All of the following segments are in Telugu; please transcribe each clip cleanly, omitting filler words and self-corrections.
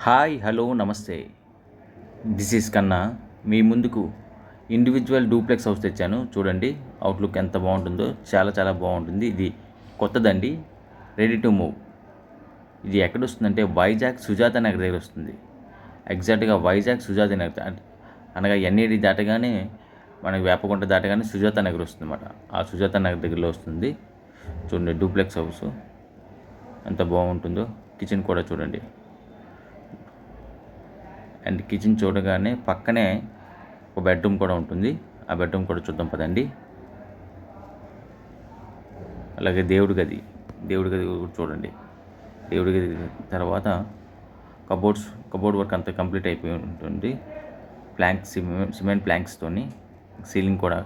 హాయ్ హలో నమస్తే. దిస్ ఈజ్ కన్నా. మీ ముందుకు ఇండివిజువల్ డూప్లెక్స్ హౌస్ తెచ్చాను. చూడండి అవుట్లుక్ ఎంత బాగుంటుందో. చాలా చాలా బాగుంటుంది. ఇది కొత్తదండి, రెడీ టు మూవ్. ఇది ఎక్కడ వస్తుందంటే వైజాగ్ సుజాత నగర్ దగ్గర వస్తుంది. ఎగ్జాక్ట్గా వైజాగ్ సుజాత నగర్ అనగా ఎన్ఏడి దాటగానే మనకి వేపకుంట దాటగానే సుజాత నగర్ వస్తుంది అన్నమాట. ఆ సుజాత నగర్ దగ్గరలో వస్తుంది. చూడండి డూప్లెక్స్ హౌస్ ఎంత బాగుంటుందో. కిచెన్ కూడా చూడండి. అండ్ కిచెన్ చూడగానే పక్కనే ఒక బెడ్రూమ్ కూడా ఉంటుంది. ఆ బెడ్రూమ్ కూడా చూద్దాం పదండి. అలాగే దేవుడి గది కూడా చూడండి. దేవుడి గది తర్వాత కబోర్డ్ వర్క్ అంతా కంప్లీట్ అయిపోయి ఉంటుంది. సిమెంట్ ప్లాంక్స్తోని సీలింగ్ కూడా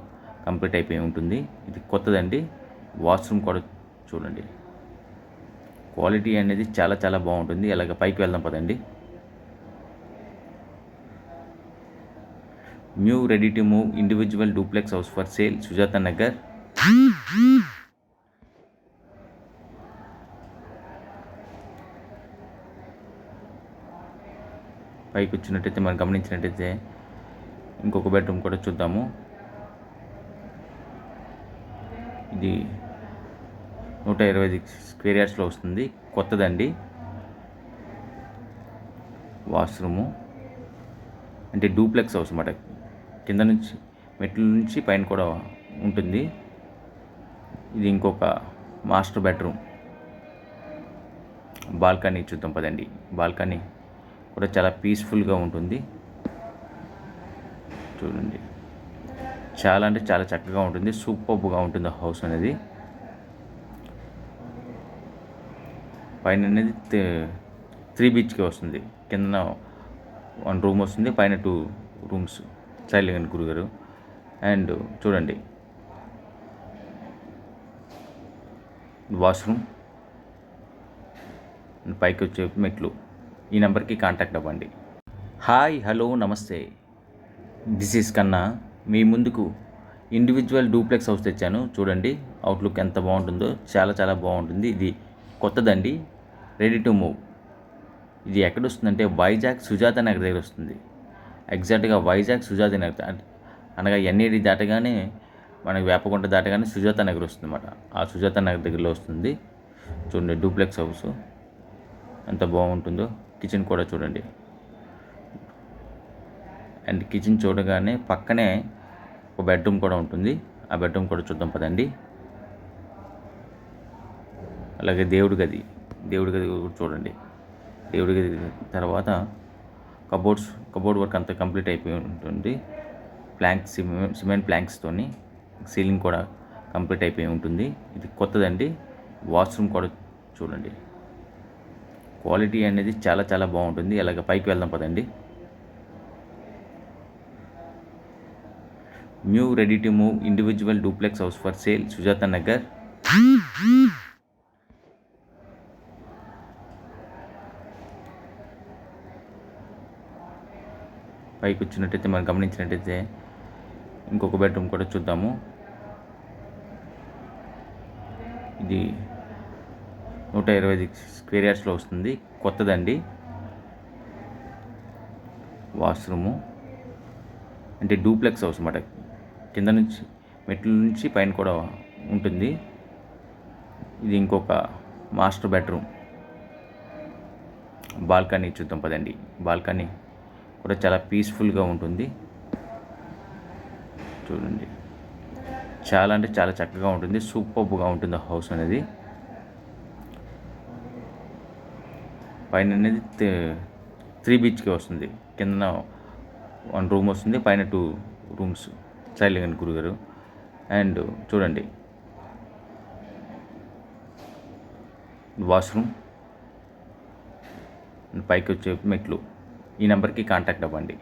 కంప్లీట్ అయిపోయి ఉంటుంది. ఇది కొత్తదండి. వాష్రూమ్ కూడా చూడండి. క్వాలిటీ అనేది చాలా చాలా బాగుంటుంది. అలాగే పైకి వెళ్దాం పదండి. New ready to move individual duplex house for sale, Sujatha Nagar. పైకి వచ్చినట్టయితే మనం గమనించినట్టయితే ఇంకొక బెడ్రూమ్ కూడా చూద్దాము. ఇది 120 స్క్వేర్ యార్డ్స్లో వస్తుంది. కొత్తదండి. వాష్రూము అంటే డూప్లెక్స్ హౌస్ అన్నమాట. కింద నుంచి మెట్ల నుంచి పైన కూడా ఉంటుంది. ఇది ఇంకొక మాస్టర్ బెడ్రూమ్. బాల్కనీ చూద్దాం పదండి. బాల్కనీ కూడా చాలా పీస్ఫుల్గా ఉంటుంది. చూడండి చాలా అంటే చాలా చక్కగా ఉంటుంది. సూపర్గా ఉంటుంది హౌస్ అనేది. పైన అనేది 3 BHK వస్తుంది. కింద 1 రూమ్ వస్తుంది, పైన 2 రూమ్స్. సైలెంట్ గురుగారు. అండ్ చూడండి వాష్రూమ్, పైకి వచ్చే మెట్లు. ఈ నెంబర్కి కాంటాక్ట్ అవ్వండి. హాయ్ హలో నమస్తే. దిస్ ఈజ్ కన్నా. మీ ముందుకు ఇండివిజువల్ డూప్లెక్స్ హౌస్ తెచ్చాను. చూడండి అవుట్లుక్ ఎంత బాగుంటుందో. చాలా చాలా బాగుంటుంది. ఇది కొత్తదండి, రెడీ టు మూవ్. ఇది ఎక్కడ వస్తుందంటే వైజాగ్ సుజాత నగర్ దగ్గర వస్తుంది. ఎగ్జాక్ట్గా వైజాగ్ సుజాత నగర్ అనగా ఎన్ఏడి దాటగానే మనకి వేపకుంట దాటగానే సుజాత నగర్ వస్తుంది అన్నమాట. ఆ సుజాత నగర్ దగ్గరలో వస్తుంది. చూడండి డూప్లెక్స్ హౌస్ ఎంత బాగుంటుందో. కిచెన్ కూడా చూడండి. అండ్ కిచెన్ చూడగానే పక్కనే ఒక బెడ్రూమ్ కూడా ఉంటుంది. ఆ బెడ్రూమ్ కూడా చూద్దాం పదండి. అలాగే దేవుడి గది కూడా చూడండి. దేవుడి గది తర్వాత కబోర్డ్ వర్క్ అంతా కంప్లీట్ అయిపోయి ఉంటుంది. సిమెంట్ ప్లాంక్స్తోని సీలింగ్ కూడా కంప్లీట్ అయిపోయి ఉంటుంది. ఇది కొత్తదండి. వాష్రూమ్ కూడా చూడండి. క్వాలిటీ అనేది చాలా చాలా బాగుంటుంది. అలాగే పైకి వెళ్దాం పదండి. New ready to move individual duplex house for sale, Sujatha Nagar. పైకి వచ్చినట్టయితే మనం గమనించినట్టయితే ఇంకొక బెడ్రూమ్ కూడా చూద్దాము. ఇది 120 స్క్వేర్ యార్డ్స్లో వస్తుంది. కొత్తదండి. వాష్రూము అంటే డూప్లెక్స్ హౌస్ అన్నమాట. కింద నుంచి మెట్ల నుంచి పైన కూడా ఉంటుంది. ఇది ఇంకొక మాస్టర్ బెడ్రూమ్. బాల్కనీ చూద్దాం పదండి. బాల్కనీ కూడా చాలా పీస్ఫుల్గా ఉంటుంది. చూడండి చాలా అంటే చాలా చక్కగా ఉంటుంది. సూపర్గా ఉంటుంది హౌస్ అనేది. పైన అనేది 3 BHK వస్తుంది. కింద 1 రూమ్ వస్తుంది, పైన 2 రూమ్స్. సైలెంట్ గురుగారు. అండ్ చూడండి వాష్రూమ్, పైకి వచ్చే మెట్లు. ఈ నెంబర్కి కాంటాక్ట్ అవ్వండి.